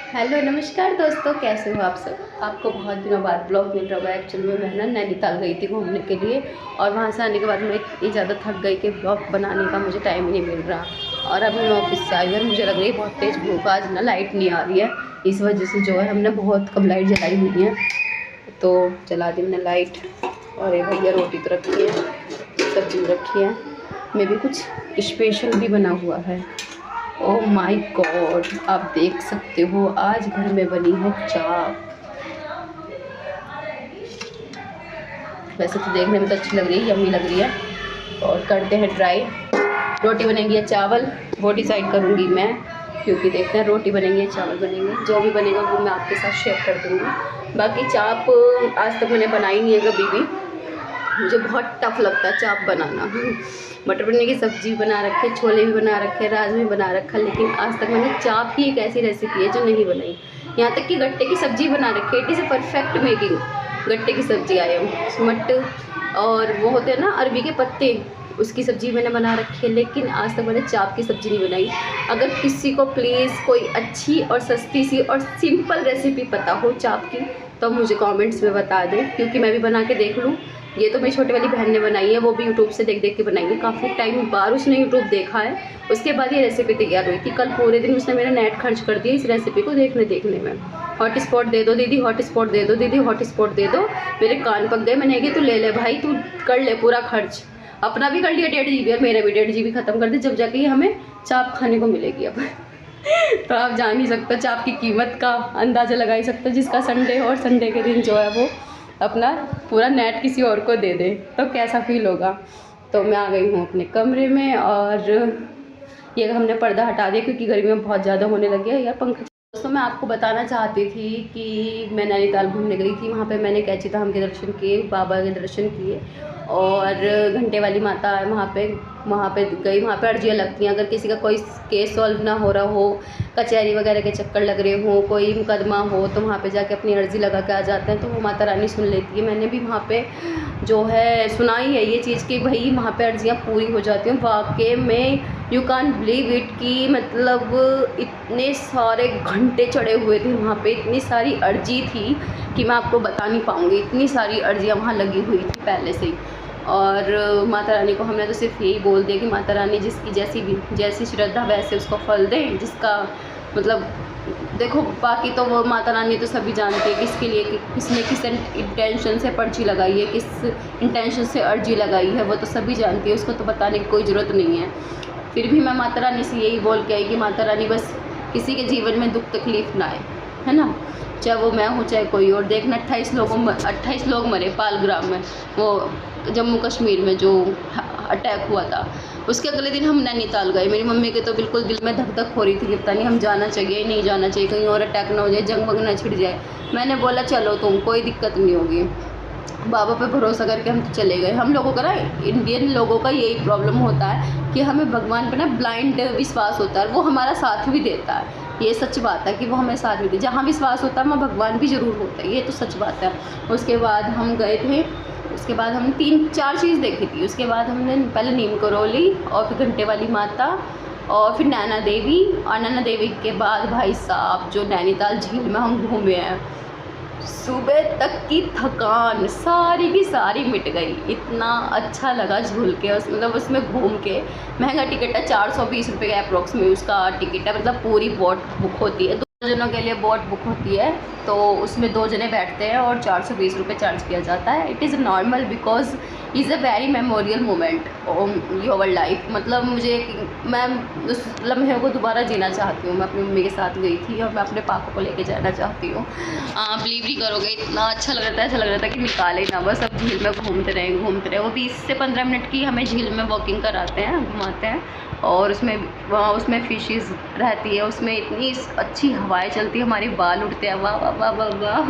Hello नमस्कार दोस्तों, कैसे हो आप सब। आपको बहुत दिनों बाद ब्लॉग मिल रहा होगा। एक्चुअली में मैं ना नैनीताल गई थी घूमने के लिए, और वहाँ से आने के बाद मैं इतनी ज़्यादा थक गई कि ब्लॉग बनाने का मुझे टाइम ही नहीं मिल रहा। और अभी मैं ऑफिस से आई हूँ और मुझे लग रही है बहुत तेज़ भूख। आज ना लाइट नहीं आ रही है, इस वजह से जो है हमने बहुत कम लाइट जलाई हुई है, तो जला दी मैंने लाइट। और ये भैया रोटी तो रखी है, सब्जी रखी है, में भी कुछ स्पेशल भी बना हुआ है। ओह माय गॉड, आप देख सकते हो आज घर में बनी है चाप। वैसे तो देखने में तो अच्छी लग रही है, यम्मी लग रही है। और करते हैं ट्राई। रोटी बनेगी या चावल वो डिसाइड करूँगी मैं, क्योंकि देखते हैं रोटी बनेंगी या चावल बनेंगे। जो भी बनेगा वो मैं आपके साथ शेयर कर दूँगी। बाकी चाप आज तक मैंने बनाई नहीं है कभी भी, मुझे बहुत टफ लगता है चाप बनाना। मटर पनीर की सब्ज़ी बना रखे, छोले भी बना रखे, राजमा भी बना रखा, लेकिन आज तक मैंने चाप ही एक ऐसी रेसिपी है जो नहीं बनाई। यहाँ तक कि गट्टे की सब्ज़ी बना रखी है। It is a perfect making. गट्टे की सब्ज़ी आई है, मट और वो होते हैं ना अरबी के पत्ते, उसकी सब्ज़ी मैंने बना रखी है, लेकिन आज तक मैंने चाप की सब्ज़ी नहीं बनाई। अगर किसी को प्लीज़ कोई अच्छी और सस्ती सी और सिंपल रेसिपी पता हो चाप की, तो मुझे कमेंट्स में बता दें, क्योंकि मैं भी बना के देख लूँ। ये तो मेरी छोटी वाली बहन ने बनाई है, वो भी यूट्यूब से देख देख के बनाई है। काफ़ी टाइम बाद उसने यूट्यूब देखा है, उसके बाद ये रेसिपी तैयार हुई थी। कल पूरे दिन उसने मेरा नेट खर्च कर दिया इस रेसिपी को देखने में। हॉट स्पॉट दे दो दीदी, हॉट स्पॉट दे दो दीदी, हॉट स्पॉट दे दो। मेरे कान पक गए। मैंने कहा तू ले ले भाई, तू कर ले पूरा खर्च। अपना भी कर लिया 1.5 GB और मेरा भी 1.5 GB ख़त्म कर दे, जब जाके ये हमें चाप खाने को मिलेगी अब। तो आप जान ही सकते हो, चाप की कीमत का अंदाज़ा लगा ही सकते हो। जिसका संडे हो और संडे के दिन जो है वो अपना पूरा नेट किसी और को दे दे तो कैसा फील होगा। तो मैं आ गई हूँ अपने कमरे में, और ये हमने पर्दा हटा दिया क्योंकि गर्मी में बहुत ज़्यादा होने लगी है। यार पंखा। दोस्तों मैं आपको बताना चाहती थी कि मैं नैनीताल घूमने गई थी। वहाँ पे मैंने कैची धाम के दर्शन किए, बाबा के दर्शन किए, और घंटे वाली माता है वहाँ पे गई। वहाँ पे अर्जियाँ लगती हैं। अगर किसी का कोई केस सॉल्व ना हो रहा हो, कचहरी वगैरह के चक्कर लग रहे हो, कोई मुकदमा हो, तो वहाँ पे जाके अपनी अर्जी लगा के आ जाते हैं, तो वो माता रानी सुन लेती है। मैंने भी वहाँ पे जो है सुनाई है ये चीज़ कि भाई वहाँ पे अर्जियाँ पूरी हो जाती हैं। वाकई में यू कान बिलीव इट कि मतलब इतने सारे घंटे चढ़े हुए थे वहाँ पे, इतनी सारी अर्जी थी कि मैं आपको बता नहीं पाऊँगी। इतनी सारी अर्जियाँ वहाँ लगी हुई थी पहले से ही। और माता रानी को हमने तो सिर्फ यही बोल दिया कि माता रानी जिसकी जैसी श्रद्धा वैसे उसको फल दें। जिसका मतलब देखो, बाकी तो वो माता रानी तो सभी जानते हैं किसके लिए किसने किस इंटेंशन से पर्ची लगाई है, किस इंटेंशन से अर्जी लगाई है, वो तो सभी जानती है। उसको तो बताने की कोई ज़रूरत नहीं है। फिर भी मैं माता रानी से यही बोल के आई कि माता रानी बस किसी के जीवन में दुख तकलीफ़ ना आए, है ना। चाहे वो मैं हूँ चाहे कोई और। देखना 28 लोग मरे पालग्राम में, वो जम्मू कश्मीर में जो अटैक हुआ था। उसके अगले दिन हम नैनीताल गए। मेरी मम्मी के तो बिल्कुल दिल में धक धक हो रही थी कि पता नहीं हम जाना चाहिए नहीं जाना चाहिए, कहीं और अटैक ना हो जाए, जंग वंग ना छिड़ जाए। मैंने बोला चलो तुम, कोई दिक्कत नहीं होगी। बाबा पे भरोसा करके हम तो चले गए। हम लोगों का ना, इंडियन लोगों का यही प्रॉब्लम होता है कि हमें भगवान पे ना ब्लाइंड विश्वास होता है। वो हमारा साथ भी देता है, ये सच बात है कि वो हमें साथ भी दे। जहाँ विश्वास होता है वहाँ भगवान भी ज़रूर होता है, ये तो सच बात है। उसके बाद हम गए थे, उसके बाद हम 3-4 चीज़ देखी थी। उसके बाद हमने पहले नीम करौली, और फिर घंटे वाली माता, और फिर नैना देवी। और नैना देवी के बाद भाई साहब जो नैनीताल झील में हम घूमे हैं, सुबह तक की थकान सारी की सारी मिट गई। इतना अच्छा लगा झूल के, मतलब उसमें घूम के। महंगा टिकट है, 420 रुपये का अप्रोक्स में उसका टिकट है। मतलब पूरी बोट बुक होती है, 2 जनों के लिए बोट बुक होती है, तो उसमें 2 जने बैठते हैं और 420 रुपये चार्ज किया जाता है। It is normal because is a very memorial moment your life. मतलब मैं उस लम्हे को दोबारा जीना चाहती हूँ। मैं अपनी मम्मी के साथ गई थी और मैं अपने पापा को लेके जाना चाहती हूँ। बिलीव नहीं करोगे, इतना अच्छा लग रहा था, ऐसा लग रहा था कि निकाले ना, बस अब झील में घूमते रहे। वो 20 से 15 मिनट की हमें झील में वॉकिंग कराते हैं, घुमाते हैं, और उसमें फिशेस रहती है। उसमें इतनी अच्छी हवाएं चलती है, हमारे बाल उड़ते हैं, वाह वाह वाह वाह वाह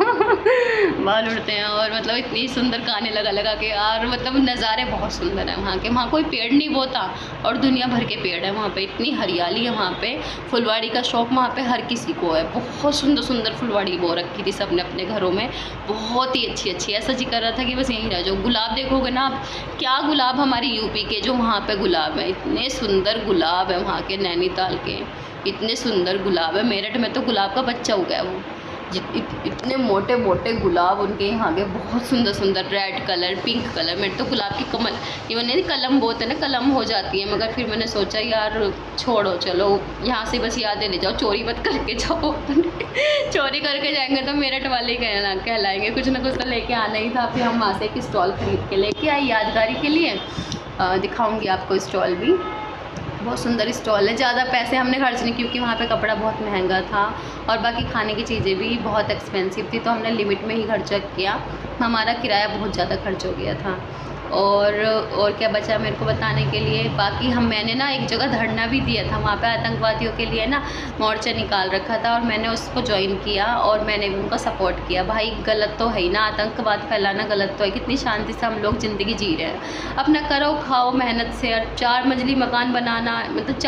बाल उड़ते हैं। और मतलब इतनी सुंदर गाने लगा के, और मतलब नज़ारे बहुत सुंदर हैं वहाँ के। वहाँ कोई पेड़ नहीं बोता और दुनिया भर के पेड़ है वहाँ पे। इतनी हरियाली है वहाँ पे। फुलवाड़ी का शौक वहाँ पे हर किसी को है। बहुत सुंदर सुंदर फुलवाड़ी बो रखी थी सबने अपने घरों में, बहुत ही अच्छी। ऐसा जी कर रहा था कि बस यहीं रह जाओ। गुलाब देखोगे ना आप, क्या गुलाब हमारे यूपी के जो वहाँ पे गुलाब है, इतने सुंदर गुलाब है वहाँ के नैनीताल के। इतने सुंदर गुलाब है। मेरठ में तो गुलाब का बच्चा हो गया वो, इतने मोटे मोटे गुलाब उनके यहाँ के, बहुत सुंदर सुंदर, रेड कलर, पिंक कलर। मेरे तो गुलाब की कमल, ये मैंने कलम बोलते हैं ना, कलम हो जाती है, मगर फिर मैंने सोचा यार छोड़ो, चलो यहाँ से बस यादें ले जाओ, चोरी मत करके जाओ। चोरी करके जाएंगे तो मेरठ वाले कहलाएंगे। कुछ ना कुछ तो लेके आना ही था। फिर हम वहाँ से एक स्टॉल खरीद के लेके आए यादगारी के लिए। दिखाऊँगी आपको स्टॉल भी, बहुत सुंदर स्टॉल है। ज़्यादा पैसे हमने खर्च नहीं, क्योंकि वहाँ पे कपड़ा बहुत महंगा था और बाकी खाने की चीज़ें भी बहुत एक्सपेंसिव थी, तो हमने लिमिट में ही खर्चा किया। हमारा किराया बहुत ज़्यादा खर्च हो गया था। और क्या बचा मेरे को बताने के लिए, बाकी मैंने ना एक जगह धरना भी दिया था, वहाँ पे आतंकवादियों के लिए ना मोर्चा निकाल रखा था और मैंने उसको ज्वाइन किया और मैंने भी उनका सपोर्ट किया। भाई गलत तो है ही ना, आतंकवाद फैलाना गलत तो है। कितनी शांति से हम लोग ज़िंदगी जी रहे हैं, अपना करो खाओ मेहनत से। और 4 मंजिली मकान बनाना, मतलब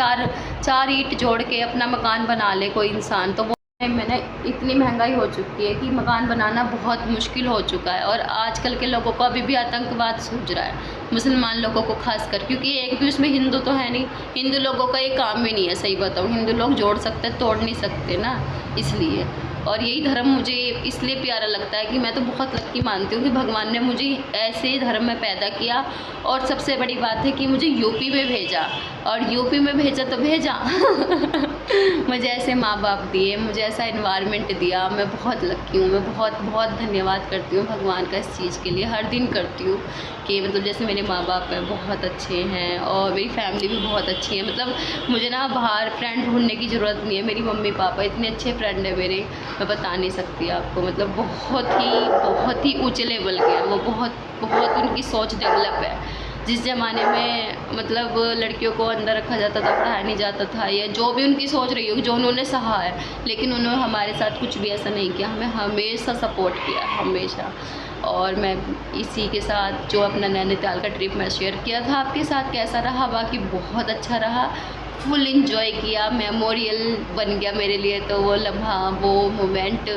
चार ईंट जोड़ के अपना मकान बना ले कोई इंसान, तो मैंने इतनी महंगाई हो चुकी है कि मकान बनाना बहुत मुश्किल हो चुका है। और आजकल के लोगों को अभी भी आतंकवाद सूझ रहा है, मुसलमान लोगों को खासकर, क्योंकि एक भी उसमें हिंदू तो है नहीं। हिंदू लोगों का ये काम भी नहीं है, सही बताऊँ। हिंदू लोग जोड़ सकते, तोड़ नहीं सकते ना, इसलिए। और यही धर्म मुझे इसलिए प्यारा लगता है कि मैं तो बहुत लक्की मानती हूँ कि भगवान ने मुझे ऐसे धर्म में पैदा किया। और सबसे बड़ी बात है कि मुझे यूपी में भेजा, और यूपी में भेजा तो भेजा। मुझे ऐसे माँ बाप दिए, मुझे ऐसा इन्वायरमेंट दिया। मैं बहुत लक्की हूँ। मैं बहुत बहुत धन्यवाद करती हूँ भगवान का इस चीज़ के लिए। हर दिन करती हूँ कि मतलब जैसे मेरे माँ बाप हैं बहुत अच्छे हैं और मेरी फैमिली भी बहुत अच्छी है। मतलब मुझे ना बाहर फ्रेंड ढूंढने की ज़रूरत नहीं है। मेरी मम्मी पापा इतने अच्छे फ्रेंड हैं मेरे, मैं बता नहीं सकती आपको। मतलब बहुत ही ऊँचे लेवल के हैं वो, बहुत उनकी सोच डेवलप है। जिस ज़माने में मतलब लड़कियों को अंदर रखा जाता था, पढ़ाया नहीं जाता था, या जो भी उनकी सोच रही होगी, जो उन्होंने सहा है, लेकिन उन्होंने हमारे साथ कुछ भी ऐसा नहीं किया। हमें हमेशा सपोर्ट किया, हमेशा। और मैं इसी के साथ जो अपना नैनीताल का ट्रिप मैं शेयर किया था आपके साथ, कैसा रहा, बाकी बहुत अच्छा रहा, फुल इंजॉय किया, मेमोरियल बन गया मेरे लिए तो वो लम्हा, वो मोमेंट।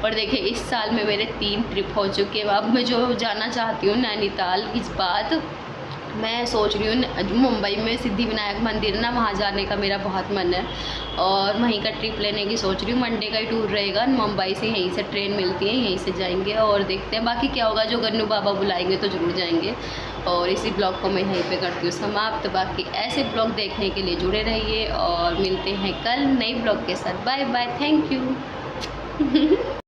और देखिए इस साल में मेरे 3 ट्रिप हो चुके हैं। अब मैं जो जाना चाहती हूँ नैनीताल, इस बात मैं सोच रही हूँ मुंबई में सिद्धिविनायक मंदिर ना, वहाँ जाने का मेरा बहुत मन है और वहीं का ट्रिप लेने की सोच रही हूँ। मंडे का ही टूर रहेगा, मुंबई से यहीं से ट्रेन मिलती है, यहीं से जाएंगे और देखते हैं बाकी क्या होगा। जो गन्नू बाबा बुलाएंगे तो ज़रूर जाएंगे। और इसी ब्लॉग को मैं यहीं पे करती हूँ समाप्त। बाकी ऐसे ब्लॉग देखने के लिए जुड़े रहिए और मिलते हैं कल नए ब्लॉग के साथ। Bye bye, thank you.